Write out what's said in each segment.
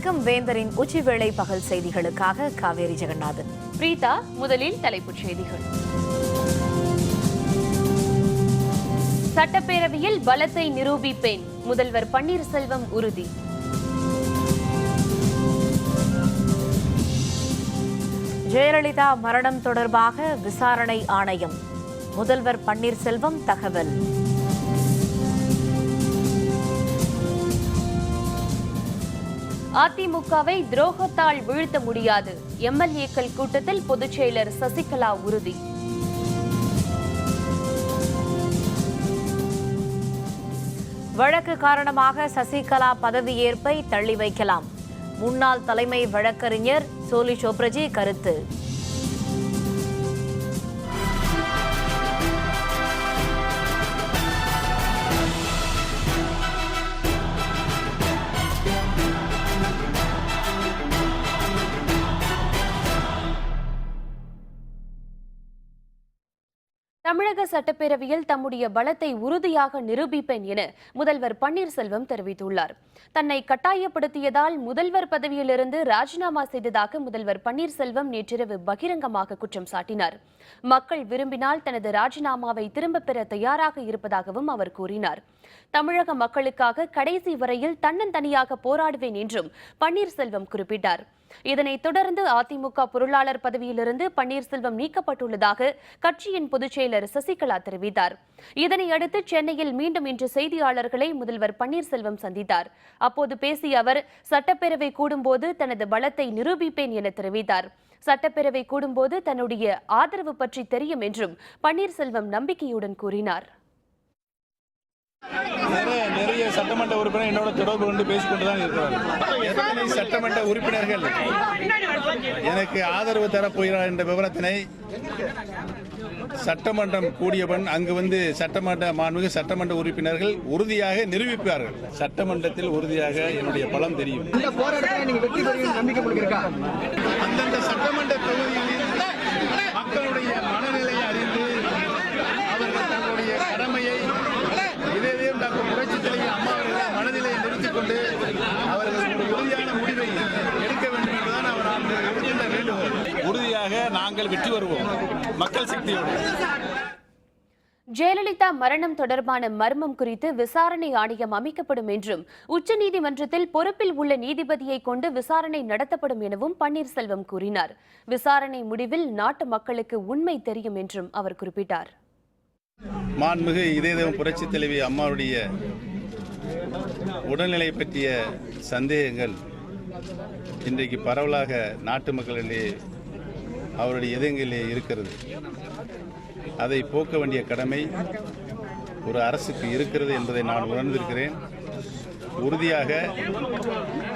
வணக்கம். வேந்தரின் உச்சிவேளை பகல் செய்திகளுக்காக காவேரி ஜெகநாதன். பிரீதா, முதலில் தலைப்புச் செய்திகள். சட்டப்பேரவையில் பலத்தை நிரூபிப்பேன், முதல்வர் பன்னீர்செல்வம் உறுதி. ஜெயலலிதா மரணம் தொடர்பாக விசாரணை ஆணையம், முதல்வர் பன்னீர்செல்வம் தகவல். அதிமுகவை துரோகத்தால் வீழ்த்த முடியாது, எம்எல்ஏக்கள் கூட்டத்தில் பொதுச் செயலர் சசிகலா உறுதி. வழக்கு காரணமாக சசிகலா பதவியேற்பை தள்ளி வைக்கலாம், முன்னாள் தலைமை வழக்கறிஞர் சோலி சோப்ரஜி கருத்து. தமிழக சட்டப்பேரவையில் தம்முடைய பலத்தை உறுதியாக நிரூபிப்பேன் என முதல்வர் பன்னீர்செல்வம் தெரிவித்துள்ளார். தன்னை கட்டாயப்படுத்தியதால் முதல்வர் பதவியிலிருந்து ராஜினாமா செய்ததாக முதல்வர் பன்னீர்செல்வம் நேற்றிரவு பகிரங்கமாக குற்றம் சாட்டினார். மக்கள் விரும்பினால் தனது ராஜினாமாவை திரும்பப் பெற தயாராக இருப்பதாகவும் அவர் கூறினார். தமிழக மக்களுக்காக கடைசி வரையில் தன்னந்தனியாக போராடுவேன் என்றும் பன்னீர்செல்வம் குறிப்பிட்டார். இதனைத் தொடர்ந்து அதிமுக பொருளாளர் பதவியிலிருந்து பன்னீர்செல்வம் நீக்கப்பட்டுள்ளதாக கட்சியின் பொதுச் செயலர் சசிகலா தெரிவித்தார். இதனையடுத்து சென்னையில் மீண்டும் இன்று செய்தியாளர்களை முதல்வர் பன்னீர்செல்வம் சந்தித்தார். அப்போது பேசிய அவர், சட்டப்பேரவை கூடும்போது தனது பலத்தை நிரூபிப்பேன் என தெரிவித்தார். சட்டப்பேரவை கூடும்போது தன்னுடைய ஆதரவு பற்றி தெரியும் என்றும் பன்னீர்செல்வம் நம்பிக்கையுடன் கூறினார். நிறைய சட்டமன்ற உறுப்பினர் என்னோட தொடர்பு கொண்டு பேசிக்கொண்டுதான் இருக்கிறார்கள். எத்தனை சட்டமன்ற உறுப்பினர்கள் எனக்கு ஆதரவு தரப்போகிறார் என்ற விவரத்தினை சட்டமன்றம் கூடியவன் அங்கு வந்து மாண்புமிகு சட்டமன்ற உறுப்பினர்கள் உறுதியாக நிரூபிப்பார்கள். சட்டமன்றத்தில் உறுதியாக என்னுடைய பலம் தெரியும். அந்தந்த சட்டமன்ற தொகுதிகளில் மக்களுடைய மனநிலையை அறிந்து அவர்கள் தங்களுடைய கடமையை புரட்சித் தலைவர் அம்மா அவர்கள் மனதிலே நிறுத்திக் கொண்டு அவர்கள் ஒரு உறுதியான முடிவை எடுக்க வேண்டும் என்றுதான் அவர் எடுக்கின்ற வேண்டுகோள். உறுதியாக நாங்கள் வெற்றி வருவோம், மக்கள் சக்தியோடு. ஜெயலலிதா மரணம் தொடர்பான மர்மம் குறித்து விசாரணை ஆணையம் அமைக்கப்படும் என்றும் உச்சநீதிமன்றத்தில் பொறுப்பில் உள்ள நீதிபதியை கொண்டு விசாரணை நடத்தப்படும் எனவும் பன்னீர்செல்வம் கூறினார். விசாரணை முடிவில் நாட்டு மக்களுக்கு உண்மை தெரியும் என்றும் அவர் குறிப்பிட்டார். மாண்புமிகு இதயதேவம் புரட்சித் தலைவி அம்மாவுடைய உடல்நிலை பற்றிய சந்தேகங்கள் இன்றைக்கு பரவலாக நாட்டு மக்களிடையே அவருடைய இதயங்களிலே இருக்கிறது. அதை போக்க வேண்டிய கடமை ஒரு அரசுக்கு இருக்கிறது என்பதை நான் உணர்ந்திருக்கிறேன். உறுதியாக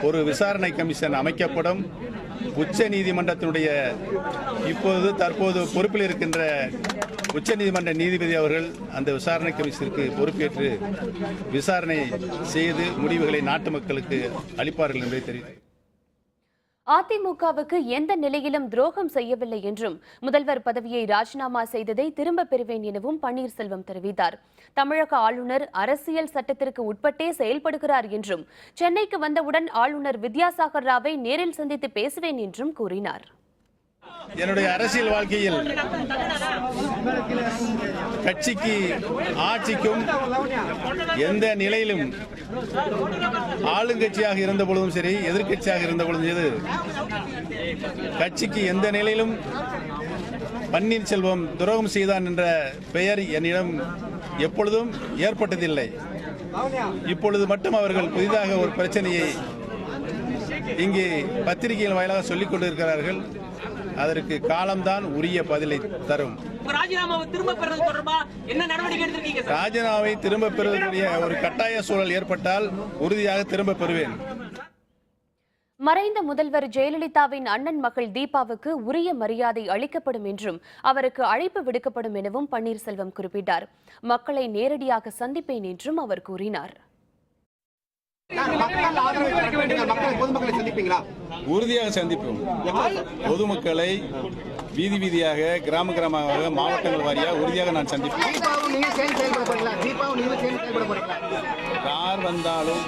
ஒரு விசாரணை கமிஷன் அமைக்கப்படும். உச்ச நீதிமன்றத்தினுடைய தற்போது பொறுப்பில் இருக்கின்ற உச்சநீதிமன்ற நீதிபதி அவர்கள் அந்த விசாரணை கமிஷனுக்கு பொறுப்பேற்று விசாரணை செய்து முடிவுகளை நாட்டு மக்களுக்கு அளிப்பார்கள் என்பதை தெரிவித்தார். அதிமுகவுக்கு எந்த நிலையிலும் துரோகம் செய்யவில்லை என்றும் முதல்வர் பதவியை ராஜினாமா செய்ததை திரும்பப் பெறுவேன் எனவும் பன்னீர்செல்வம் தெரிவித்தார். தமிழக ஆளுநர் அரசியல் சட்டத்திற்கு உட்பட்டே செயல்படுகிறார் என்றும் சென்னைக்கு வந்தவுடன் ஆளுநர் வித்யாசாகர் ராவை நேரில் சந்தித்து பேசுவேன் என்றும் கூறினார். என்னுடைய அரசியல் வாழ்க்கையில் கட்சிக்கு ஆட்சிக்கும் எந்த நிலையிலும் ஆளுங்கட்சியாக இருந்த பொழுதும் சரி, எதிர்கட்சியாக இருந்த பொழுதும் சரி, கட்சிக்கு எந்த நிலையிலும் பன்னீர்செல்வம் துரோகம் செய்தான் என்ற பெயர் என்னிடம் எப்பொழுதும் ஏற்பட்டதில்லை. இப்பொழுது மட்டும் அவர்கள் புதிதாக ஒரு பிரச்சனையை இங்கே பத்திரிகைகள் வாயிலாக சொல்லிக் கொண்டிருக்கிறார்கள். அதற்கு காலம்தான் உரிய பதிலை தரும். ராஜினாமாவை திரும்ப பெறுவதற்குரிய ஒரு கட்டாய சூழல் ஏற்பட்டால் உறுதியாக திரும்ப பெறுவேன். மறைந்த முதல்வர் ஜெயலலிதாவின் அண்ணன் மகள் தீபாவுக்கு உரிய மரியாதை அளிக்கப்படும் என்றும் அவருக்கு அழைப்பு விடுக்கப்படும் எனவும் பன்னீர்செல்வம் குறிப்பிட்டார். மக்களை நேரடியாக சந்திப்பேன் என்றும் அவர் கூறினார். உறுதியாக சந்திப்போம். பொதுமக்களை வீதி வீதியாக, கிராம கிராமமாக, மாவட்டங்கள் வாரியாக உறுதியாக நான் சந்திப்பேன். யார் வந்தாலும்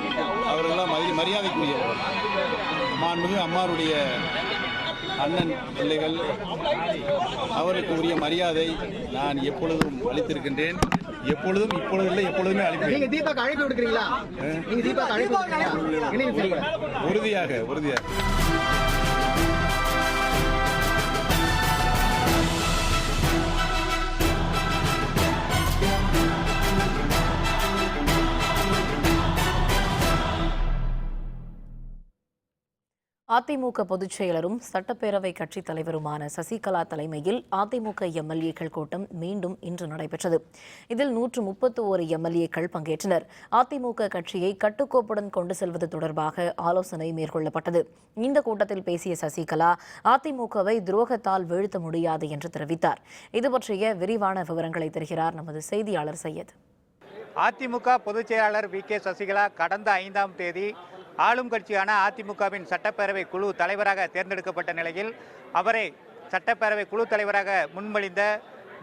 அவர்களெல்லாம் மரியாதைக்குரியவர்கள். மாண்புமிகு அம்மாருடைய அண்ணன் பிள்ளைகள் அவருக்கு உரிய மரியாதை நான் எப்பொழுதும் அளித்திருக்கின்றேன். எப்பொழுதும், இப்பொழுது இல்லை, எப்பொழுதுமே அளிப்பேன். நீங்க தீபாக்கு அழைப்பு விடுக்கிறீங்களா? நீங்க தீபாக்கு அழைப்பு விடுக்கிறீங்களா? உறுதியாக. அதிமுக பொதுச் செயலரும் சட்டப்பேரவை கட்சித் தலைவருமான சசிகலா தலைமையில் அதிமுக எம்எல்ஏக்கள் கூட்டம் மீண்டும் இன்று நடைபெற்றது. இதில் 131 எம்எல்ஏக்கள் பங்கேற்றனர். அதிமுக கட்சியை கட்டுக்கோப்புடன் கொண்டு செல்வது தொடர்பாக ஆலோசனை மேற்கொள்ளப்பட்டது. இந்த கூட்டத்தில் பேசிய சசிகலா அதிமுகவை துரோகத்தால் வீழ்த்த முடியாது என்று தெரிவித்தார். இதுபற்றிய விரிவான விவரங்களை தருகிறார் நமது செய்தியாளர் சையத். அதிமுக பொதுச் செயலாளர் வி.கே. சசிகலா கடந்த 5ஆம் தேதி ஆளும் கட்சியான அதிமுகவின் சட்டப்பேரவை குழு தலைவராக தேர்ந்தெடுக்கப்பட்ட நிலையில் அவரை சட்டப்பேரவை குழு தலைவராக முன்மொழிந்த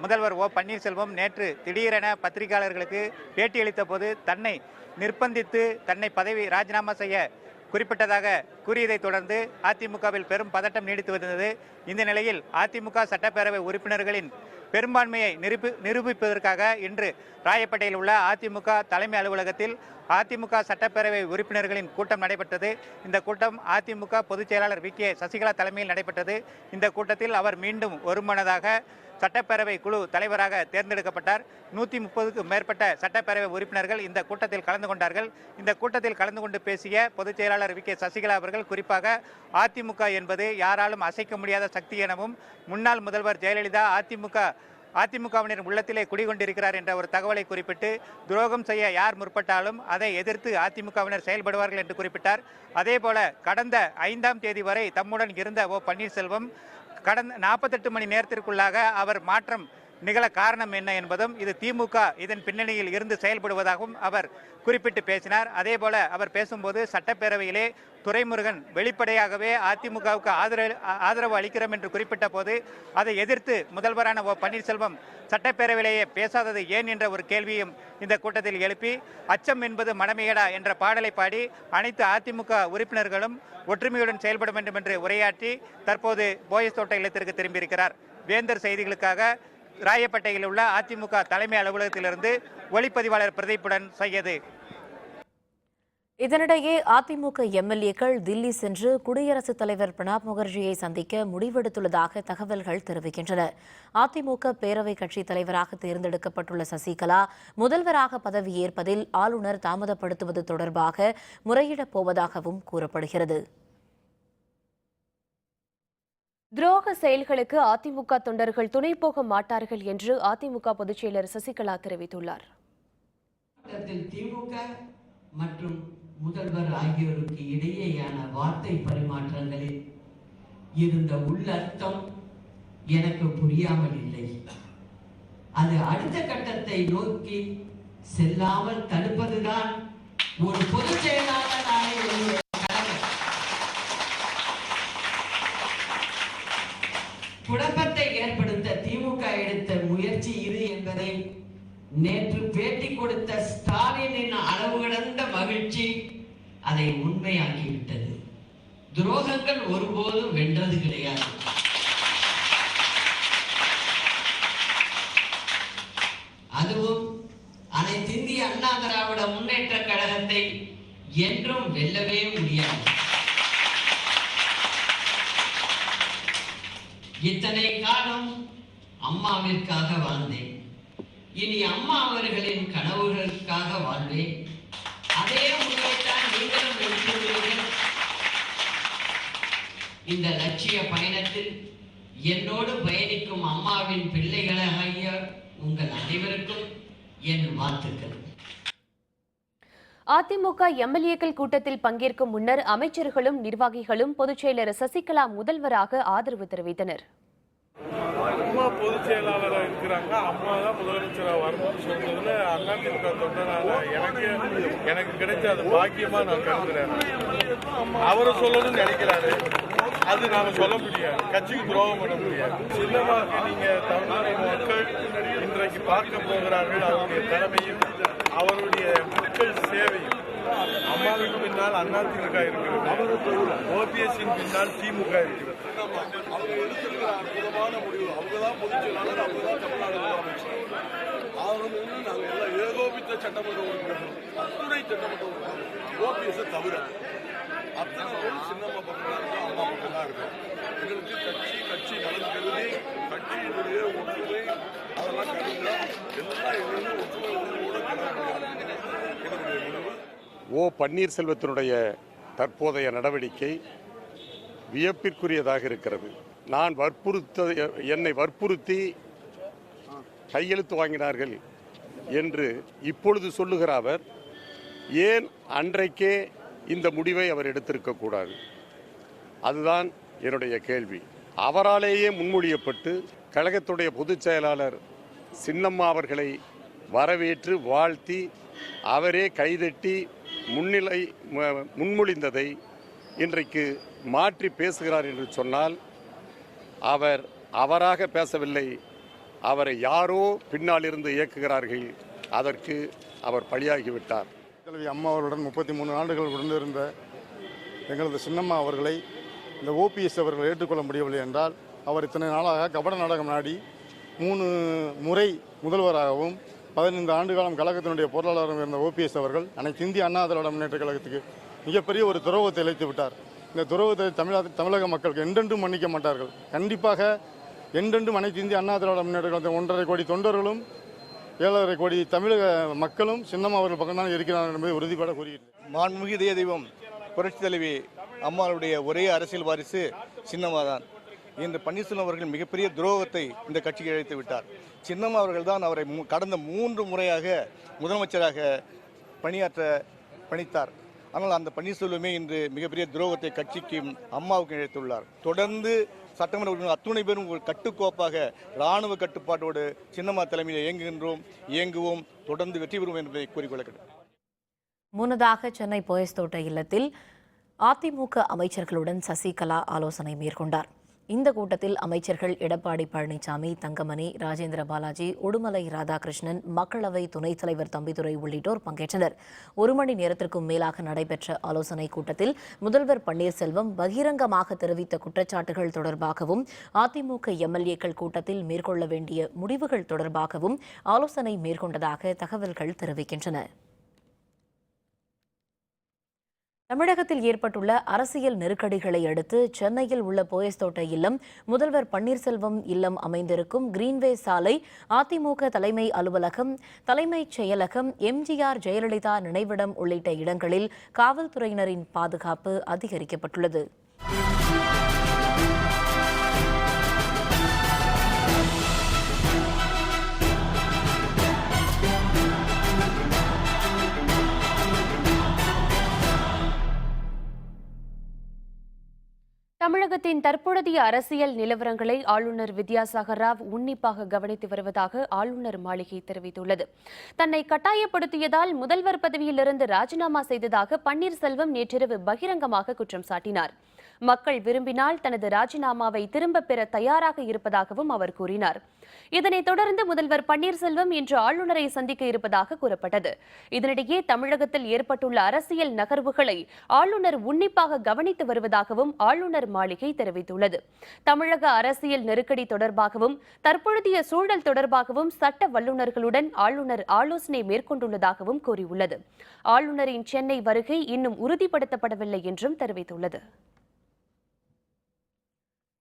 முதல்வர் ஓ பன்னீர்செல்வம் நேற்று திடீரென பத்திரிகையாளர்களுக்கு பேட்டியளித்த போது தன்னை நிர்பந்தித்து தன்னை பதவி ராஜினாமா செய்ய குறிப்பிட்டதாக கூறியதைத் தொடர்ந்து அதிமுகவில் பெரும் பதட்டம் நீடித்து வந்தது. இந்த நிலையில் அதிமுக சட்டப்பேரவை உறுப்பினர்களின் பெரும்பான்மையை நிரூபிப்பதற்காக இன்று ராயப்பேட்டையில் உள்ள அதிமுக தலைமை அலுவலகத்தில் அதிமுக சட்டப்பேரவை உறுப்பினர்களின் கூட்டம் நடைபெற்றது. இந்த கூட்டம் அதிமுக பொதுச் செயலாளர் வி.கே. சசிகலா தலைமையில் நடைபெற்றது. இந்த கூட்டத்தில் அவர் மீண்டும் ஒருமனதாக சட்டப்பேரவை குழு தலைவராக தேர்ந்தெடுக்கப்பட்டார். 130க்கும் மேற்பட்ட சட்டப்பேரவை உறுப்பினர்கள் இந்த கூட்டத்தில் கலந்து கொண்டார்கள். இந்த கூட்டத்தில் கலந்து கொண்டு பேசிய பொதுச் செயலாளர் வி.கே. சசிகலா அவர்கள் குறிப்பாக அதிமுக என்பது யாராலும் அசைக்க முடியாத சக்தி எனவும் முன்னாள் முதல்வர் ஜெயலலிதா அதிமுகவினர் உள்ளத்திலே குடிகொண்டிருக்கிறார் என்ற ஒரு தகவலை குறிப்பிட்டு துரோகம் செய்ய யார் முற்பட்டாலும் அதை எதிர்த்து அதிமுகவினர் செயல்படுவார்கள் என்று குறிப்பிட்டார். அதேபோல கடந்த 5ஆம் தேதி வரை தம்முடன் இருந்த ஓ பன்னீர்செல்வம் கடந்த 48 மணி நேரத்திற்குள்ளாக அவர் மாற்றம் நிகழ காரணம் என்ன என்பதும் இது திமுக இதன் பின்னணியில் இருந்து செயல்படுவதாகவும் அவர் குறிப்பிட்டு பேசினார். அதேபோல அவர் பேசும்போது சட்டப்பேரவையிலே துரைமுருகன் வெளிப்படையாகவே அதிமுகவுக்கு ஆதரவு அளிக்கிறோம் என்று குறிப்பிட்ட போது அதை எதிர்த்து முதல்வரான ஓ பன்னீர்செல்வம் சட்டப்பேரவையிலேயே பேசாதது ஏன் என்ற ஒரு கேள்வியும் இந்த கூட்டத்தில் எழுப்பி அச்சம் என்பது மடமையடா என்ற பாடலை பாடி அனைத்து அதிமுக உறுப்பினர்களும் ஒற்றுமையுடன் செயல்பட வேண்டும் என்று உரையாற்றி தற்போது போயஸ் தோட்ட இல்லத்திற்கு திரும்பியிருக்கிறார். வேந்தர் செய்திகளுக்காக ராயப்பேட்டையில் உள்ள அதிமுக தலைமை அலுவலகத்திலிருந்து ஒளிப்பதிவாளர் பிரதீப்புடன் செய்யது. இதனிடையே அதிமுக எம்எல்ஏக்கள் தில்லி சென்று குடியரசுத் தலைவர் பிரணாப் முகர்ஜியை சந்திக்க முடிவெடுத்துள்ளதாக தகவல்கள் தெரிவிக்கின்றன. அதிமுக பேரவை கட்சி தலைவராக தேர்ந்தெடுக்கப்பட்டுள்ள சசிகலா முதல்வராக பதவியேற்பதில் ஆளுநர் தாமதப்படுத்துவது தொடர்பாக முறையிடப் போவதாகவும் கூறப்படுகிறது. துரோக செயல்களுக்கு அதிமுக தொண்டர்கள் துணை போக மாட்டார்கள் என்று அதிமுக பொதுச் செயலர் சசிகலா தெரிவித்துள்ளார். திமுக மற்றும் முதல்வர் ஆகியோருக்கு இடையேயான வார்த்தை பரிமாற்றங்களில் இருந்த உள்ளர்த்தம் எனக்கு புரியாமல் இல்லை. அது அடுத்த கட்டத்தை நோக்கி செல்லாமல் தடுப்பதுதான் ஒரு பொதுச் செயலாளராக குழப்பத்தை ஏற்படுத்த திமுக எடுத்த முயற்சி இது என்பதை நேற்று பேட்டி கொடுத்த ஸ்டாலினின் அளவு கடந்த மகிழ்ச்சி அதை உண்மையாக்கிவிட்டது. துரோகங்கள் ஒருபோதும் வென்றது கிடையாது. அதுவும் அனைத்து இந்திய அண்ணா திராவிட முன்னேற்ற கழகத்தை என்றும் வெல்லவே முடியாது. இத்தனை காலம் அம்மாவிற்காக வாழ்ந்தேன். இனி அம்மா அவர்களின் கனவுகளுக்காக வாழ்வேன். அதே முறையைத்தான் நீங்களும் எடுத்துள்ளீர்கள். இந்த லட்சிய பயணத்தில் என்னோடு பயணிக்கும் அம்மாவின் பிள்ளைகளாகிய உங்கள் அனைவருக்கும் என் வாழ்த்துக்கள். அதிமுக எம்எல்ஏக்கள் கூட்டத்தில் பங்கேற்கும் முன்னர் அமைச்சர்களும் நிர்வாகிகளும் பொதுச் செயலர் சசிகலா முதல்வராக ஆதரவு தெரிவித்தனர். அம்மா பொதுச் செயலாளராக இருக்கிறாங்க, அம்மா தான் முதலமைச்சராக வரணும்னு சொல்றதுல அதிமுக தொண்டனால எனக்கு கிடைச்ச அது பாக்கியமா நான் கருதுறேன். அவரை சொல்லணும்னு நினைக்கிறாரு, அது நாம சொல்ல முடியாது, கட்சிக்கு துரோகம் பண்ண முடியாது. சின்னமாக நீங்க தமிழ்நாடு மக்கள் இன்றைக்கு பார்க்க போகிறார்கள் அவருடைய தலைமையும் அவருடைய மக்கள் சேவையும். அம்மாவின் பின்னால் அதிமுக இருக்கிறது, ஓபிஎஸ்ஸின் பின்னால் திமுக இருக்கிறது. அவங்க எடுத்திருக்கிற அற்புதமான முடிவு. அவங்க தான் பொதுச் செயலாளர், அவங்க தான் தமிழ்நாடு முதலமைச்சர். அவங்க நாங்கள் எல்லாம் ஏகோபித்த சட்டமன்ற உறுப்பினர்கள், அத்துணை சட்டமன்ற உறுப்பினர்கள் ஓபிஎஸ் தவிர அத்தனை பேர் சின்னம்மா பக்கம் தான் இருக்கோம், அம்மா பக்கம் தான் இருக்கோம். எங்களுக்கு கட்சி நலன் கருதி கட்சியினுடைய ஒற்றுமை அதெல்லாம் கருதி எல்லாம் எங்களுக்கு ஒற்றுமை உணர்வோடு என்னுடைய முடிவு. ஓ பன்னீர்செல்வத்தினுடைய தற்போதைய நடவடிக்கை வியப்பிற்குரியதாக இருக்கிறது. என்னை வற்புறுத்தி கையெழுத்து வாங்கினார்கள் என்று இப்பொழுது சொல்லுகிற அவர் ஏன் அன்றைக்கே இந்த முடிவை அவர் எடுத்திருக்கக்கூடாது? அதுதான் என்னுடைய கேள்வி. அவராலேயே முன்மொழியப்பட்டு கழகத்துடைய பொதுச் செயலாளர் சின்னம்மா அவர்களை வரவேற்று வாழ்த்தி அவரே கைதட்டி முன்மொழிந்ததை இன்றைக்கு மாற்றி பேசுகிறார் என்று சொன்னால் அவர் அவராக பேசவில்லை, அவரை யாரோ பின்னால் இருந்து இயக்குகிறார்கள். அதற்கு அவர் பலியாகிவிட்டார். அம்மா அவர்களுடன் 33 ஆண்டுகள் உடனிருந்த எங்களது சின்னம்மா அவர்களை இந்த ஓபிஎஸ் அவர்கள் ஏற்றுக்கொள்ள முடியவில்லை என்றால் அவர் இத்தனை நாளாக கபட நாடகம் நாடி 3 முறை முதல்வராகவும் 15 ஆண்டு காலம் கழகத்தினுடைய பொருளாளரும் இருந்த ஓபிஎஸ் அவர்கள் அனைத்து இந்திய அண்ணா திராவிட முன்னேற்ற கழகத்துக்கு மிகப்பெரிய ஒரு துரோகத்தை இழைத்து விட்டார். இந்த துரோகத்தை தமிழக மக்களுக்கு என்றென்றும் மன்னிக்க மாட்டார்கள். கண்டிப்பாக என்றென்றும் அனைத்து இந்திய அண்ணா திராவிட முன்னேற்ற கழகத்தின் 1.5 கோடி தொண்டர்களும் 7.5 கோடி தமிழக மக்களும் சின்னம்மா அவர்கள் பக்கம் தான் இருக்கிறார்கள் என்பதை உறுதிபட கூறுகிறது. மாண்புமிகு இதய தெய்வம் புரட்சி தலைவி அம்மாவுடைய ஒரே அரசியல் வாரிசு சின்னம்மா தான். இன்று பன்னீர்செல்வம் அவர்கள் மிகப்பெரிய துரோகத்தை இந்த கட்சிக்கு இழைத்து விட்டார். சின்னம்மா அவர்கள் தான் அவரை கடந்த 3 முறையாக முதலமைச்சராக பணித்தார். ஆனால் அந்த பன்னீர்செல்வமே இன்று மிகப்பெரிய துரோகத்தை கட்சிக்கு அம்மாவுக்கு இழைத்துள்ளார். தொடர்ந்து சட்டமன்ற உறுப்பினர் அத்துணை பேரும் ஒரு கட்டுக்கோப்பாக இராணுவ கட்டுப்பாட்டோடு சின்னம்மா தலைமையில் இயங்குவோம், தொடர்ந்து வெற்றி பெறுவோம் என்பதை கூறிக்கொள்கிறேன். முன்னதாக சென்னை போயஸ் தோட்ட இல்லத்தில் அதிமுக அமைச்சர்களுடன் சசிகலா ஆலோசனை மேற்கொண்டார். இந்த கூட்டத்தில் அமைச்சர்கள் எடப்பாடி பழனிசாமி, தங்கமணி, ராஜேந்திர பாலாஜி, உடுமலை ராதாகிருஷ்ணன், மக்களவை துணைத் தலைவர் தம்பிதுரை உள்ளிட்டோர் பங்கேற்றனர். 1 மணி நேரத்திற்கும் மேலாக நடைபெற்ற ஆலோசனைக் கூட்டத்தில் முதல்வர் பன்னீர்செல்வம் பகிரங்கமாக தெரிவித்த குற்றச்சாட்டுகள் தொடர்பாகவும் அதிமுக எம்எல்ஏக்கள் கூட்டத்தில் மேற்கொள்ள வேண்டிய முடிவுகள் தொடர்பாகவும் ஆலோசனை மேற்கொண்டதாக தகவல்கள் தெரிவிக்கின்றன. தமிழகத்தில் ஏற்பட்டுள்ள அரசியல் நெருக்கடிகளை அடுத்து சென்னையில் உள்ள போயஸ் தோட்ட இல்லம், முதல்வர் பன்னீர்செல்வம் இல்லம் அமைந்திருக்கும் கிரீன்வே சாலை, அதிமுக தலைமை அலுவலகம், தலைமைச் செயலகம், எம்ஜிஆர் ஜெயலலிதா நினைவிடம் உள்ளிட்ட இடங்களில் காவல்துறையினரின் பாதுகாப்பு அதிகரிக்கப்பட்டுள்ளது. தமிழகத்தின் தற்போதைய அரசியல் நிலவரங்களை ஆளுநர் வித்யாசாகர் ராவ் உன்னிப்பாக கவனித்து வருவதாக ஆளுநர் மாளிகை தெரிவித்துள்ளது. தன்னை கட்டாயப்படுத்தியதால் முதல்வர் பதவியிலிருந்து ராஜினாமா செய்ததாக பன்னீர்செல்வம் நேற்றிரவு பகிரங்கமாக குற்றம் சாட்டினார். மக்கள் விரும்பினால் தனது ராஜினாமாவை திரும்பப் பெற தயாராக இருப்பதாகவும் அவர் கூறினார். இதனைத் தொடர்ந்து முதல்வர் பன்னீர்செல்வம் இன்று ஆளுநரை சந்திக்க இருப்பதாக கூறப்பட்டது. இதனிடையே தமிழகத்தில் ஏற்பட்டுள்ள அரசியல் நகர்வுகளை ஆளுநர் உன்னிப்பாக கவனித்து வருவதாகவும் ஆளுநர் மாளிகை தெரிவித்துள்ளது. தமிழக அரசியல் நெருக்கடி தொடர்பாகவும் தற்பொழுதைய சூழல் தொடர்பாகவும் சட்ட வல்லுநர்களுடன் ஆளுநர் ஆலோசனை மேற்கொண்டுள்ளதாகவும் கூறியுள்ளது. ஆளுநரின் சென்னை வருகை இன்னும் உறுதிப்படுத்தப்படவில்லை என்றும் தெரிவித்துள்ளது.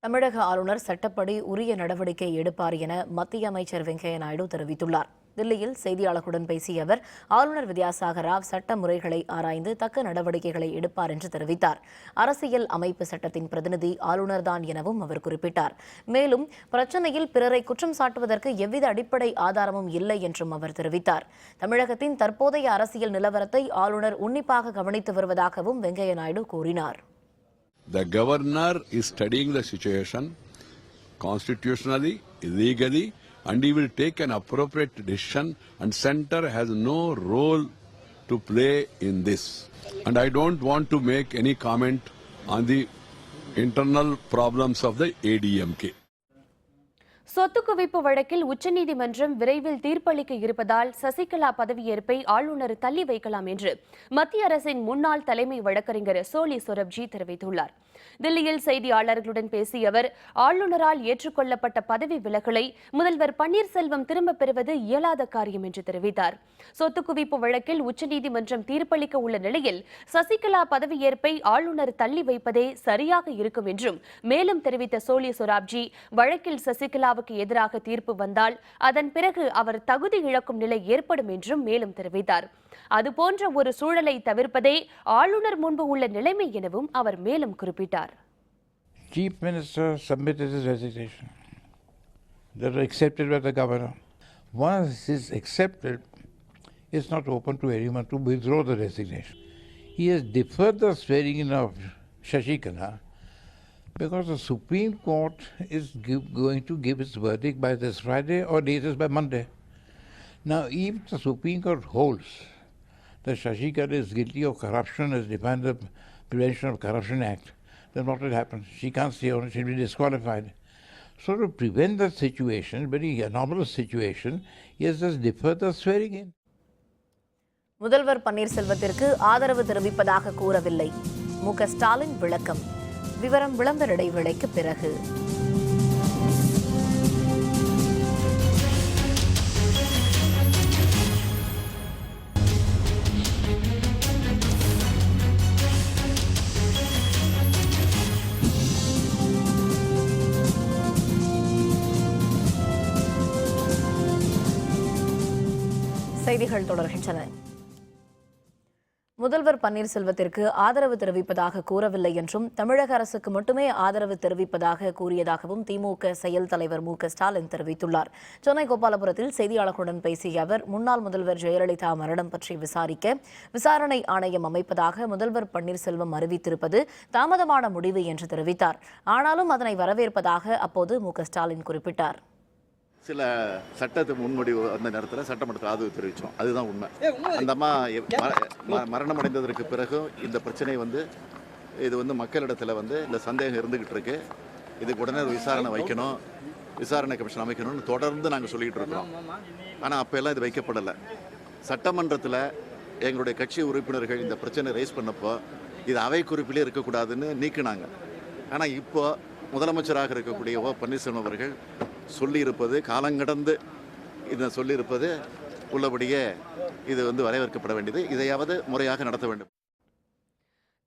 தமிழக ஆளுநர் சட்டப்படி உரிய நடவடிக்கை எடுப்பார் என மத்திய அமைச்சர் வெங்கையா நாயுடு தெரிவித்துள்ளார். தில்லியில் செய்தியாளர்களுடன் பேசிய அவர், ஆளுநர் வித்யாசாகர் ராவ் சட்ட முறைகளை ஆராய்ந்து தக்க நடவடிக்கைகளை எடுப்பார் என்று தெரிவித்தார். அரசியல் அமைப்பு சட்டத்தின் பிரதிநிதி ஆளுநர்தான் எனவும் அவர் குறிப்பிட்டார். மேலும் பிரச்சனையில் பிறரை குற்றம் சாட்டுவதற்கு எவ்வித அடிப்படை ஆதாரமும் இல்லை என்றும் அவர் தெரிவித்தார். தமிழகத்தின் தற்போதைய அரசியல் நிலவரத்தை ஆளுநர் உன்னிப்பாக கவனித்து வருவதாகவும் வெங்கையா நாயுடு கூறினார். The governor is studying the situation constitutionally, legally, and he will take an appropriate decision, and center has no role to play in this. And I don't want to make any comment on the internal problems of the ADMK. சொத்து குவிப்பு வழக்கில் உச்சநீதிமன்றம் விரைவில் தீர்ப்பளிக்க இருப்பதால் சசிகலா பதவியேற்பை ஆளுநர் தள்ளி வைக்கலாம் என்று மத்திய அரசின் முன்னாள் தலைமை வழக்கறிஞர் சோலி சொரப்ஜி தெரிவித்துள்ளார். தில்லியில் செய்தியாளர்களுடன் பேசிய அவர், ஆளுநரால் ஏற்றுக்கொள்ளப்பட்ட பதவி விலகலை முதல்வர் பன்னீர்செல்வம் திரும்பப் பெறுவது இயலாத காரியம் என்று தெரிவித்தார். சொத்து குவிப்பு வழக்கில் உச்சநீதிமன்றம் தீர்ப்பளிக்க உள்ள நிலையில் சசிகலா பதவியேற்பை ஆளுநர் தள்ளி வைப்பதே சரியாக இருக்கும் என்றும் மேலும் தெரிவித்த சோலி சொராப்ஜி, வழக்கில் சசிகலாவுக்கு எதிராக தீர்ப்பு வந்தால் அதன் பிறகு அவர் தகுதி இழக்கும் நிலை ஏற்படும் என்றும் மேலும் தெரிவித்தார். அதுபோன்ற ஒரு சூழலை தவிர்ப்பதே ஆளுநர் முன்பு உள்ள நிலைமை எனவும் அவர் மேலும் குறிப்பிட்டார். Chief Minister submitted his resignation. That was accepted by the governor. Once it's accepted, it's not open to anyone to withdraw the resignation. He has deferred the swearing in of Shashikala because the Supreme Court is going to give its verdict by this Friday or latest by Monday. Now, if the Supreme Court holds that Shashikala is guilty of corruption as defined the Prevention of Corruption Act, then what will happen? She can't stay on, she'll be disqualified. So to prevent that situation, very anomalous situation, he has just deferred the swearing in. முதல்வர் பன்னீர்செல்வத்திற்கு ஆதரவு தெரிவிப்பதாக கூறவில்லை. மு.க. ஸ்டாலின் விளக்கம். விவரம் விளம்பர இடைவேளைக்கு பிறகு. செய்திகள் தொடர்கின்றன. முதல்வர் பன்னீர்செல்வத்திற்கு ஆதரவு தெரிவிப்பதாக கூறவில்லை என்றும் தமிழக அரசுக்கு மட்டுமே ஆதரவு தெரிவிப்பதாக கூறியதாகவும் திமுக செயல் தலைவர் மு.க. ஸ்டாலின் தெரிவித்துள்ளார். சென்னை கோபாலபுரத்தில் செய்தியாளர்களுடன் பேசிய அவர், முன்னாள் முதல்வர் ஜெயலலிதா மரணம் பற்றி விசாரிக்க விசாரணை ஆணையம் அமைப்பதாக முதல்வர் பன்னீர்செல்வம் அறிவித்திருப்பது தாமதமான முடிவு என்று தெரிவித்தார். ஆனாலும் அதனை வரவேற்பதாக அப்போது மு.க. ஸ்டாலின் குறிப்பிட்டார். சில சட்டத்தை முன்மொழிவு அந்த நேரத்தில் சட்டமன்றத்தில் ஆதரவு தெரிவித்தோம். அதுதான் உண்மை. அந்த அம்மா மரணம் அடைந்ததற்கு பிறகு இந்த பிரச்சனை இது மக்களிடத்தில் இந்த சந்தேகம் இருந்துகிட்டு இருக்கு. இதுக்கு உடனே விசாரணை வைக்கணும், விசாரணை கமிஷன் அமைக்கணும்னு தொடர்ந்து நாங்கள் சொல்லிக்கிட்டு இருக்கிறோம். ஆனால் அப்போ எல்லாம் இது வைக்கப்படலை. சட்டமன்றத்தில் எங்களுடைய கட்சி உறுப்பினர்கள் இந்த பிரச்சனை ரைஸ் பண்ணப்போ இது அவை குறிப்பிலே இருக்கக்கூடாதுன்னு நீக்கினாங்க. ஆனால் இப்போ முதலமைச்சராக இருக்கக்கூடிய ஓ பன்னீர்செல்வம் அவர்கள் சொல்லியிருப்பது, காலங்கடந்து இதை சொல்லியிருப்பது உள்ளபடியே இது வரவேற்கப்பட வேண்டியது. இதையாவது முறையாக நடத்த வேண்டும்.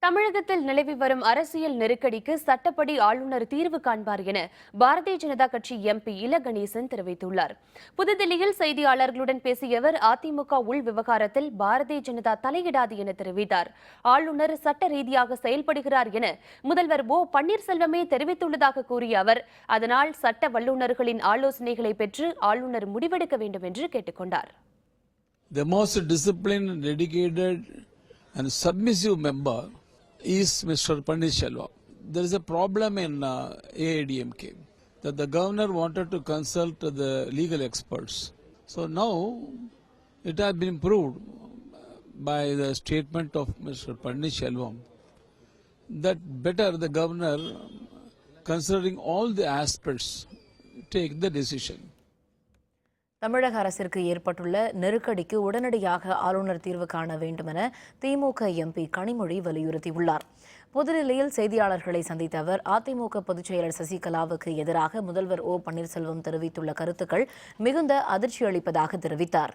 தமிழகத்தில் நிலவி வரும் அரசியல் நெருக்கடிக்கு சட்டப்படி ஆளுநர் தீர்வு காண்பார் என பாரதிய ஜனதா கட்சி எம்பி இல கணேசன் தெரிவித்துள்ளார். புதுதில்லியில் செய்தியாளர்களுடன் பேசிய அவர், அதிமுக உள் விவகாரத்தில் பாரதிய ஜனதா தலையிடாது என தெரிவித்தார். ஆளுநர் சட்ட ரீதியாக செயல்படுகிறார் என முதல்வர் ஓ பன்னீர்செல்வமே தெரிவித்துள்ளதாக கூறிய அவர், அதனால் சட்ட வல்லுநர்களின் ஆலோசனைகளை பெற்று ஆளுநர் முடிவெடுக்க வேண்டும் என்று கேட்டுக்கொண்டார். The most disciplined, dedicated and submissive member is Mr. Pannirselvam. There is a problem in AIDMK that the governor wanted to consult the legal experts. So now it has been proved by the statement of Mr. Pannirselvam that better the governor, considering all the aspects, take the decision. தமிழக அரசிற்கு ஏற்பட்டுள்ள நெருக்கடிக்கு உடனடியாக ஆளுநர் தீர்வு காண வேண்டுமென திமுக MP Kanimozhi வலியுறுத்தியுள்ளார். புதுதில்லியில் செய்தியாளர்களை சந்தித்த அவர், அதிமுக பொதுச் செயலர் சசிகலாவுக்கு எதிராக முதல்வர் ஓ பன்னீர்செல்வம் தெரிவித்துள்ள கருத்துக்கள் மிகுந்த அதிர்ச்சியளிப்பதாக தெரிவித்தார்.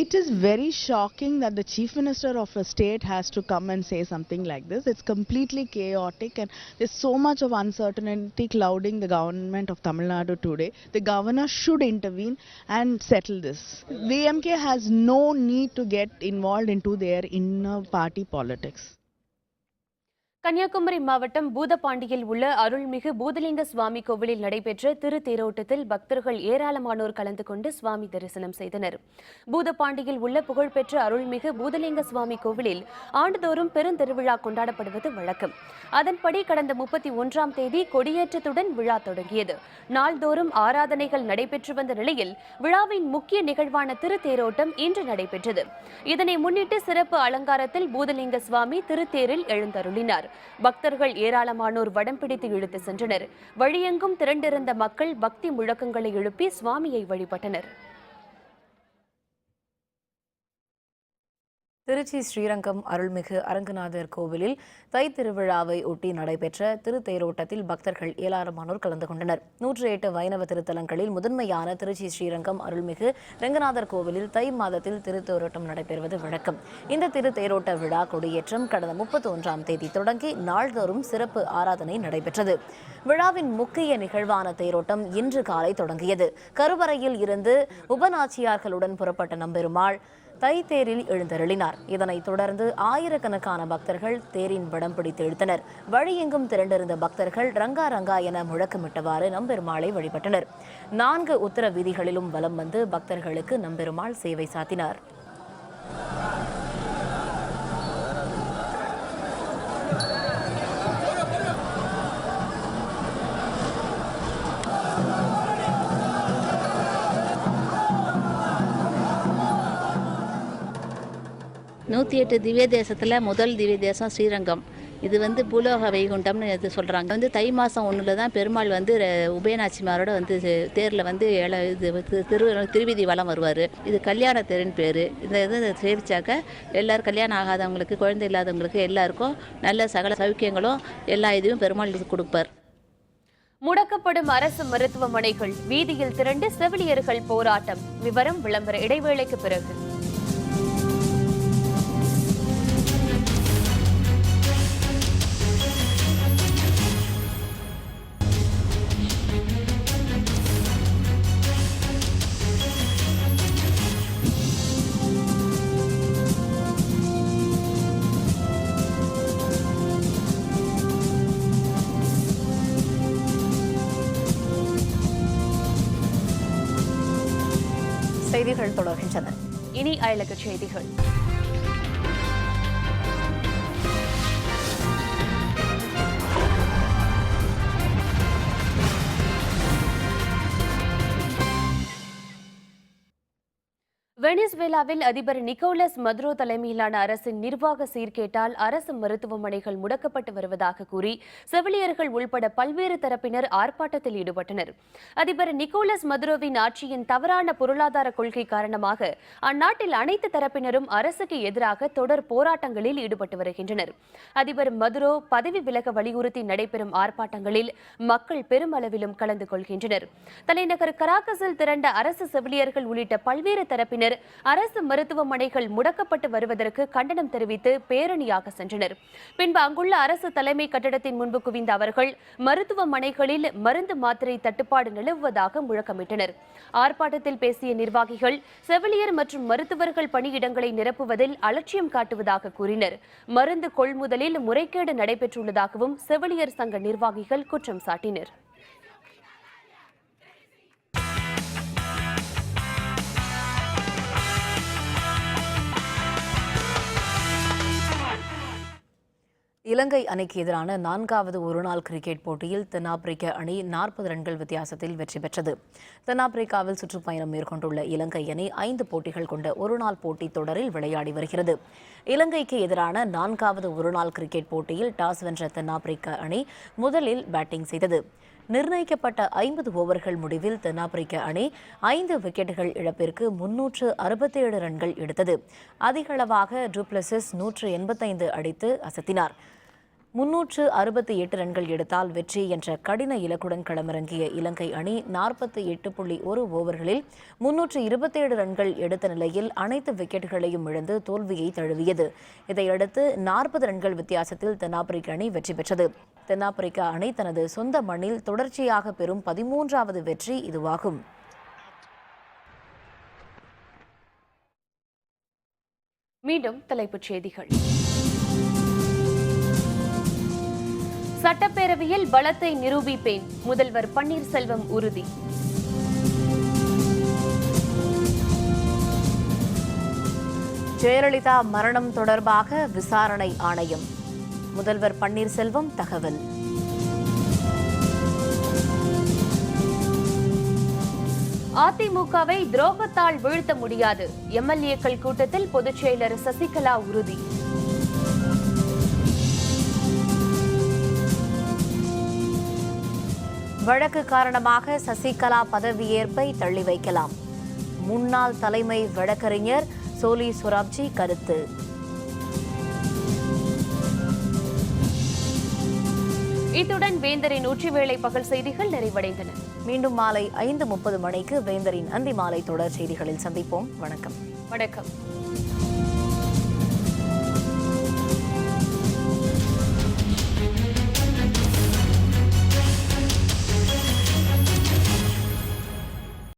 It is very shocking that the chief minister of a state has to come and say something like this. It's completely chaotic and there's so much of uncertainty clouding the government of Tamil Nadu today. The governor should intervene and settle this. DMK has no need to get involved into their inner party politics. Kanyakumari மாவட்டம் பூதப்பாண்டியில் உள்ள அருள்மிகு பூதலிங்க சுவாமி கோவிலில் நடைபெற்ற திருத்தேரோட்டத்தில் பக்தர்கள் ஏராளமானோர் கலந்து கொண்டு சுவாமி தரிசனம் செய்தனர். பூதப்பாண்டியில் உள்ள புகழ்பெற்ற அருள்மிகு பூதலிங்க சுவாமி கோவிலில் ஆண்டுதோறும் பெருந்திருவிழா கொண்டாடப்படுவது வழக்கம். அதன்படி கடந்த 31ஆம் தேதி கொடியேற்றத்துடன் விழா தொடங்கியது. நாள்தோறும் ஆராதனைகள் நடைபெற்று வந்த நிலையில் விழாவின் முக்கிய நிகழ்வான திருத்தேரோட்டம் இன்று நடைபெற்றது. இதனை முன்னிட்டு சிறப்பு அலங்காரத்தில் பூதலிங்க சுவாமி திருத்தேரில் எழுந்தருளினார். பக்தர்கள் ஏராளமானோர் வடம் பிடித்து இழுத்து சென்றனர். வழியெங்கும் திரண்டிருந்த மக்கள் பக்தி முழக்கங்களை எழுப்பி சுவாமியை வழிபட்டனர். திருச்சி ஸ்ரீரங்கம் அருள்மிகு அரங்கநாதர் கோவிலில் தை திருவிழாவை ஒட்டி நடைபெற்ற திருத்தேரோட்டத்தில் பக்தர்கள் ஏராளமானோர் கலந்து கொண்டனர். 108 வைணவ திருத்தலங்களில் முதன்மையான திருச்சி ஸ்ரீரங்கம் அருள்மிகு ரங்கநாதர் கோவிலில் தை மாதத்தில் திருத்தேரோட்டம் நடைபெறுவது வழக்கம். இந்த திருத்தேரோட்ட விழா கொடியேற்றம் கடந்த 31ஆம் தேதி தொடங்கி நாள்தோறும் சிறப்பு ஆராதனை நடைபெற்றது. விழாவின் முக்கிய நிகழ்வான தேரோட்டம் இன்று காலை தொடங்கியது. கருவறையில் இருந்து உபநாச்சியார்களுடன் புறப்பட்ட நம்பெருமாள் தை தேரில் எழுந்தருளினார். இதனைத் தொடர்ந்து ஆயிரக்கணக்கான பக்தர்கள் தேரின் வடம் பிடித்து இழுத்தனர். வழியெங்கும் திரண்டிருந்த பக்தர்கள் ரங்கா ரங்கா என முழக்கமிட்டவாறு நம்பெருமாளை வழிபட்டனர். 4 உத்தர வீதிகளிலும் வலம் வந்து பக்தர்களுக்கு நம்பெருமாள் சேவை சாத்தினார். நூற்றி 8 திவ்ய தேசத்தில் முதல் திவ்ய தேசம் ஸ்ரீரங்கம். இது வந்து பூலோக வைகுண்டம்னு இது சொல்கிறாங்க. வந்து தை மாதம் 1 தான் பெருமாள் வந்து உபயநாச்சிமாரோட வந்து தேரில் வந்து திருவீதி வலம் வருவார். இது கல்யாண தேரின் பேர். இந்த இது சேவிச்சாக்க எல்லோரும் கல்யாணம் ஆகாதவங்களுக்கு, குழந்தை இல்லாதவங்களுக்கு எல்லாருக்கும் நல்ல சகல சௌக்கியங்களும் எல்லா இதையும் பெருமாள் கொடுப்பார். முடக்கப்படும் அரசு மருத்துவமனைகள், வீதியில் திரண்டு செவிலியர்கள் போராட்டம். விவரம் விளம்பர இடைவேளைக்கு பிறகு. செய்திகள் தொடர்கின்றன. இனி அயலக செய்திகள். வெனிசுவேலாவில் அதிபர் நிக்கோலஸ் மதுரோ தலைமையிலான அரசின் நிர்வாக சீர்கேட்டால் அரசு மருத்துவமனைகள் முடக்கப்பட்டு வருவதாக கூறி செவிலியர்கள் உள்பட பல்வேறு தரப்பினர் ஆர்ப்பாட்டத்தில் ஈடுபட்டனர். அதிபர் நிக்கோலஸ் மதுரோவின் ஆட்சியின் தவறான பொருளாதார கொள்கை காரணமாக அந்நாட்டில் அனைத்து தரப்பினரும் அரசுக்கு எதிராக தொடர் போராட்டங்களில் ஈடுபட்டு வருகின்றனர். அதிபர் மதுரோ பதவி விலக வலியுறுத்தி நடைபெறும் ஆர்ப்பாட்டங்களில் மக்கள் பெருமளவிலும் கலந்து கொள்கின்றனர். தலைநகர் கராகஸில் திரண்ட அரசு செவிலியர்கள் உள்ளிட்ட பல்வேறு தரப்பினர் அரசு மருத்துவமனைகள் முடக்கப்பட்டு வருவதற்கு கண்டனம் தெரிவித்து பேரணியாக சென்றனர். பின்பு அங்குள்ள அரசு தலைமை கட்டடத்தின் முன்பு குவிந்த அவர்கள் மருத்துவமனைகளில் மருந்து மாத்திரை தட்டுப்பாடு நிலவுவதாக முழக்கமிட்டனர். ஆர்ப்பாட்டத்தில் பேசிய நிர்வாகிகள் செவிலியர் மற்றும் மருத்துவர்கள் பணியிடங்களை நிரப்புவதில் அலட்சியம் காட்டுவதாக கூறினர். மருந்து கொள்முதலில் முறைகேடு நடைபெற்றுள்ளதாகவும் செவிலியர் சங்க நிர்வாகிகள் குற்றம் சாட்டினர். இலங்கை அணிக்கு எதிரான 4வது ஒருநாள் கிரிக்கெட் போட்டியில் தென்னாப்பிரிக்க அணி 40 ரன்கள் வித்தியாசத்தில் வெற்றி பெற்றது. தென்னாப்பிரிக்காவில் சுற்றுப்பயணம் மேற்கொண்டுள்ள இலங்கை அணி 5 போட்டிகள் கொண்ட ஒருநாள் போட்டித் தொடரில் விளையாடி வருகிறது. இலங்கைக்கு எதிரான 4வது ஒருநாள் கிரிக்கெட் போட்டியில் டாஸ் வென்ற தென்னாப்பிரிக்க அணி முதலில் பேட்டிங் செய்தது. நிர்ணயிக்கப்பட்ட 50 ஓவர்கள் முடிவில் தென்னாப்பிரிக்க அணி 5 விக்கெட்டுகள் இழப்பிற்கு 367 ரன்கள் எடுத்தது. அதிகளவாக டுப்ளசிஸ் 185 அடித்து அசத்தினார். 368 ரன்கள் எடுத்தால் வெற்றி என்ற கடின இலக்குடன் களமிறங்கிய இலங்கை அணி 48.1 ஓவர்களில் 327 ரன்கள் எடுத்த நிலையில் அனைத்து விக்கெட்டுகளையும் இழந்து தோல்வியை தழுவியது. இதையடுத்து 40 ரன்கள் வித்தியாசத்தில் தென்னாப்பிரிக்க அணி வெற்றி பெற்றது. தென்னாப்பிரிக்க அணி தனது சொந்த மண்ணில் தொடர்ச்சியாக பெறும் 13வது வெற்றி இதுவாகும். மீண்டும் தலைப்புச் செய்திகள். சட்டப்பேரவையில் பலத்தை நிரூபிப்பேன், முதல்வர் பன்னீர்செல்வம் உறுதி. ஜெயலலிதா மரணம் தொடர்பாக விசாரணை ஆணையம், முதல்வர் பன்னீர்செல்வம் தகவல். அதிமுகவை துரோகத்தால் வீழ்த்த முடியாது, எம்எல்ஏக்கள் கூட்டத்தில் பொதுச் செயலர் சசிகலா உறுதி. வழக்கு காரணமாக சசிகலா பதவியேற்பை தள்ளி வைக்கலாம். முன்னாள் தலைமை வழக்கறிஞர் சோலி சொராப்ஜி கருத்து. இத்துடன் வேந்தரின் உச்சிவேளை பகல் செய்திகள் நிறைவடைந்தன. மீண்டும் மாலை 5:30 மணிக்கு வேந்தரின் அந்தி மாலை தொடர் செய்திகளில் சந்திப்போம். வணக்கம். வணக்கம்.